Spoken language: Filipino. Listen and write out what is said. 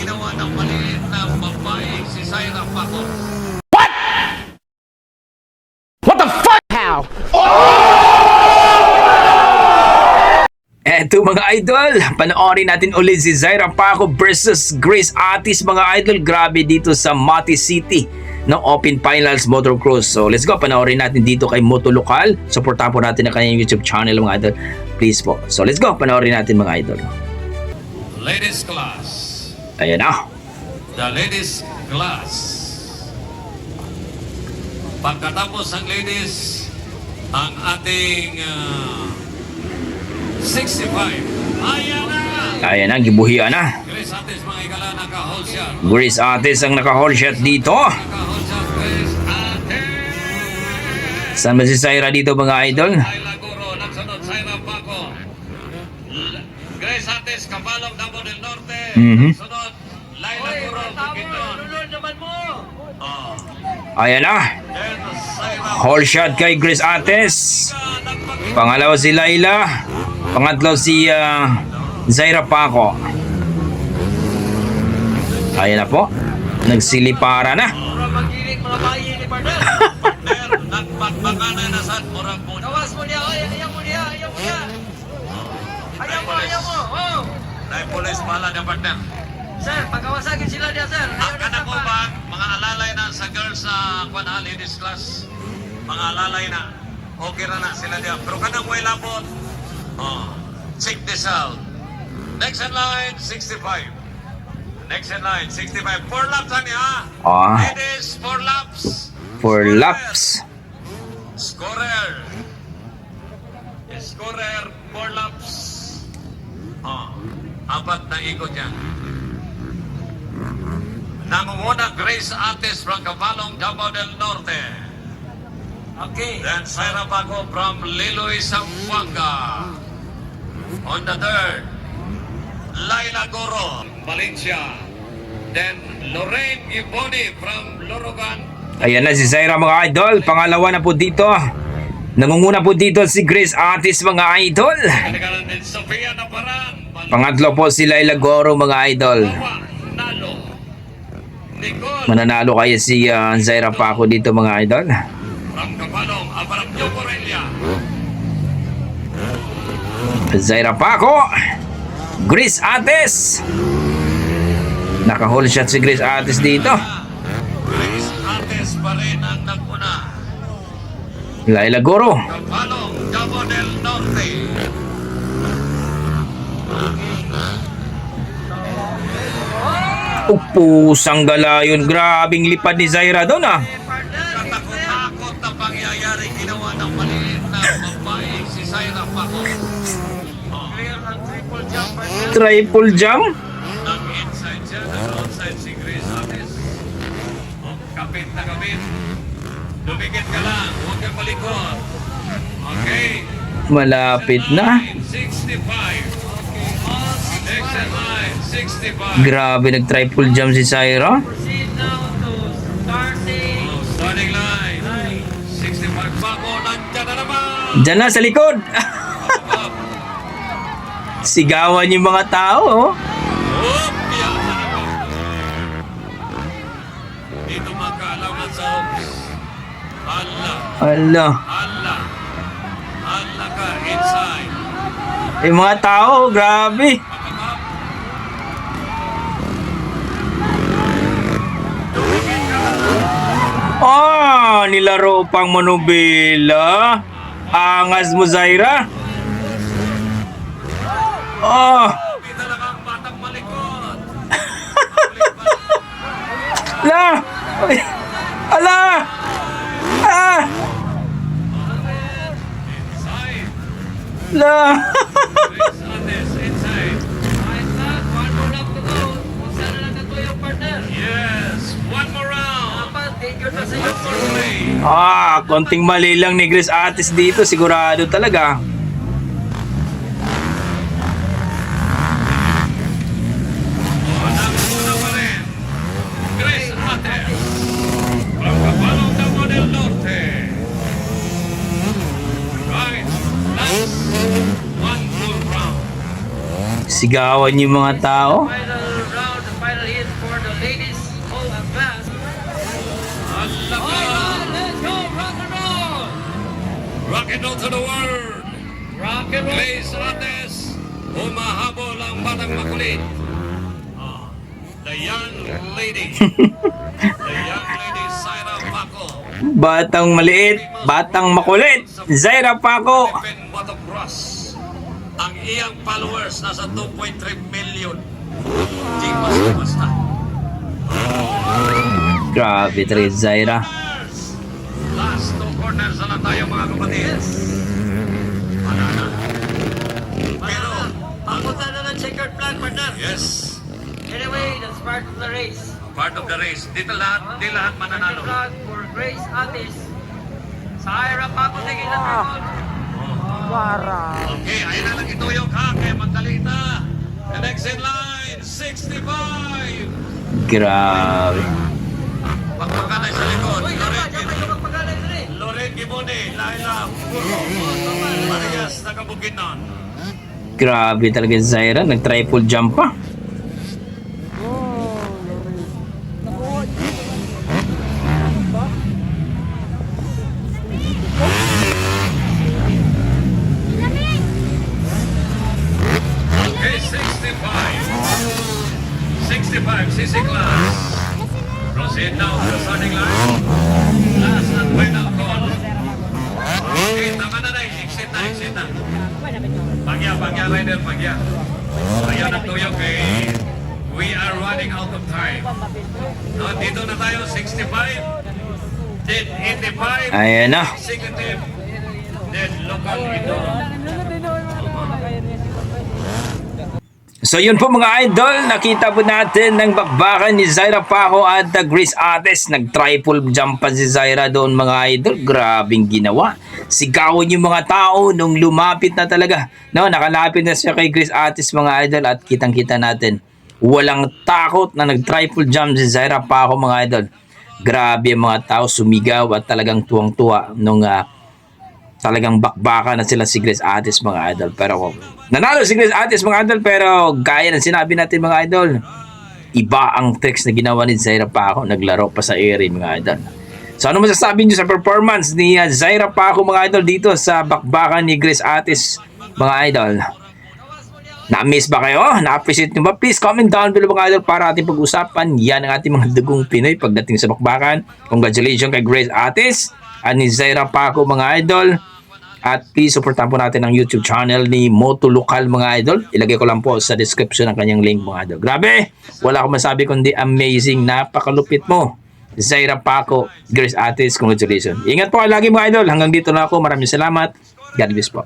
ginawa ng maliit na babae si Zaira Paco. Eto mga idol, panoorin natin ulit si Zaira Paco versus Grace Atis mga idol. Grabe dito sa Mati City ng Open Finals Motocross. So let's go, panoorin natin dito kay Moto Lokal. Supportahan po natin ang kanyang YouTube channel mga idol. Please po. So let's go, panoorin natin mga idol. Ladies class. Ayan na. The ladies class. Pagkatapos ang ladies, ang ating 65. Ayan na! Ayan na, gibuhian na. Grace Atis mga igala naka-hold shot. Grace Atis ang naka-hold shot dito. Naka-hold shot Grace Atis. Saan ba si Zaira dito mga idol? Laila Guro, nagsunod Zaira Paco. Grace Atis, Kapalong, Davao del Norte. Nagsunod Laila Guro, Bukidnon. Ayan na. Then Zaira Hold shot kay Grace Atis. Pangalawa si Laila. Pangatlo si Zaira Paco. Ayan na po. Nagsilipara na. Magiling mga bayi ni partner. Partner, nagpagpagana na sa murag mo. Gawas mo niya, ayaw mo niya, ayaw mo niya. Ayaw mo. Oh. Dahil police pala niya partner. Sir, pagkawasagin sila niya, sir. Ang kana ko ba, mga alalay na sa girls sa Kwana ladies class, mga alalay na, okay na sila niya. Pero kanang way labot, check this out. Next in line, 65. Next in line, 65. 4 laps ani ha? Ah. Ladies, 4 laps. 4 laps. Scorer. Scorer, 4 laps. Apat na ikot yan. Nangunguna Grace Atis from Cabalong, Davao del Norte. Okay. Then Zaira Paco from Liloy, Zamboanga. On the third, Laila Goro, Valencia. Then Lorraine Iboni from Lorogan. Ayan na si Zaira mga idol. Pangalawa na po dito. Nangunguna po dito si Grace Atis mga idol. Kanikalan din Sofia Naparan. Pangatlo po si Laila Goro mga idol. Nalo. Nicole Mananalo kaya si Zaira Paco dito mga idol. from Cabalong, Abaram Yokorelia. Zaira Paco. Grace Atis. Naka-hold shot si Grace Atis dito. Grace Atis pa rin ang naguna. Laila Goro. Cabalong, Davao del Norte. Pusang gala yun. Grabing lipad ni Zaira doon ah. Katakot-takot na pangyayari ginawa ng maliit na babae si Zaira Paco. Clear ang triple jump, partner. Triple jump. Nag-inside siya, nag-outside si Grace Atis. Kapit na kapit. Dumikit ka lang, huwag kang malikot. Okay. Malapit na. 65. Next in line, 65. Grabe nag-triple jump si Zaira. Proceed now to starting. Starting line, 65. Paco, nandyan na naman. Diyan na sa likod. Up. Sigawan yung mga tao. Oh. Oop! Yan na naman. Dito magkaalaman sa hoops. Hala. Ala. Hala. Hala ka inside. Yung mga tao, grabe. Pakatap. Nilaro pang manubela. Angas mo, Zaira. Hindi talagang batang malikot. La! Ay, ala! Ah! Inside. La! Grace Atis inside. Ayos na, one more lap to go. Kung saan na lang ito yung partner. Yes. One more round. Dapat, danger na sa iyo. One more play. Konting mali lang ni Grace Atis dito. Sigurado talaga. Nanguna pa rin. Grace Atis. From Cabalong, Davao del Norte. Right. Last one more round. Sigawan yung mga tao. Final round, the final hit. rock and roll to the world. Rock and roll. Grace Ates, humahabol ang batang makulit. The young lady. The young lady, Zaira Paco. Batang maliit, batang makulit, Zaira Paco. Philippine motocross. Ang iyang followers nasa 2.3 million. Di basta-basta. Grabe talaga Zaira. Last two corners na lang tayo mga kapatid. Wala na. Pero, Papunta na ng checkered flag, partner. yes, Anyway, that's part of the race. part of the race. Di lahat mananalo. Checkered flag for Grace Atis. Zaira Paco taking the triple. Okay, ayun na lang ituyok ha, kaya magdali na. The next in line, 65. Grabe. Pagpakanay sa likod, Uy, diyan pa yung magpagalan na rin. Loren Gimone, Laila Puro, Marias, taga Bukidnon. Grabe talaga Zaira, nag-triple jump pa. Okay, 65. 65, CC class. Proceed now to the starting line. Last and final call. Okay, tama na na. Exit na. Pagya, rider, pagya. Ayaw na tuyok eh. We are running out of time. No, dito na tayo, 65. Then 85. Ayan na. Executive. Then local ito. So yun po mga idol, nakita po natin ng bakbakan ni Zaira Paco at Grace Ates. Nag-triple jump pa si Zaira doon mga idol. Grabing ginawa. Sigawan yung mga tao nung lumapit na talaga. No, nakalapit na siya kay Grace Ates mga idol at kitang-kita natin. Walang takot na nag-triple jump si Zaira Paco mga idol. Grabe ang mga tao sumigaw at talagang tuwang-tuwa nung talagang bakbaka na sila si Grace Ates mga idol. Pero nanalo si Grace Ates mga idol, pero gaya ng sinabi natin mga idol, iba ang tricks na ginawa ni Zaira Paco. Naglaro pa sa area mga idol. So ano masasabi niyo sa performance ni Zaira Paco mga idol dito sa bakbakan ni Grace Ates mga idol? Na-miss ba kayo? Na-appreciate nyo ba? Please comment down below mga idol para ating pag-usapan. Yan ang ating mga dugong Pinoy pagdating sa bakbakan. Congratulations kay Grace Ates at ni Zaira Paco mga idol. At please supportan po natin ang YouTube channel ni Moto Local mga idol. Ilagay ko lang po sa description ang kanyang link mga idol. Grabe! Wala akong masabi kundi amazing. Napakalupit mo. Zaira Paco, Grace Ates, congratulations. Ingat po kayo lagi mga idol. Hanggang dito na ako. Maraming salamat. God bless po.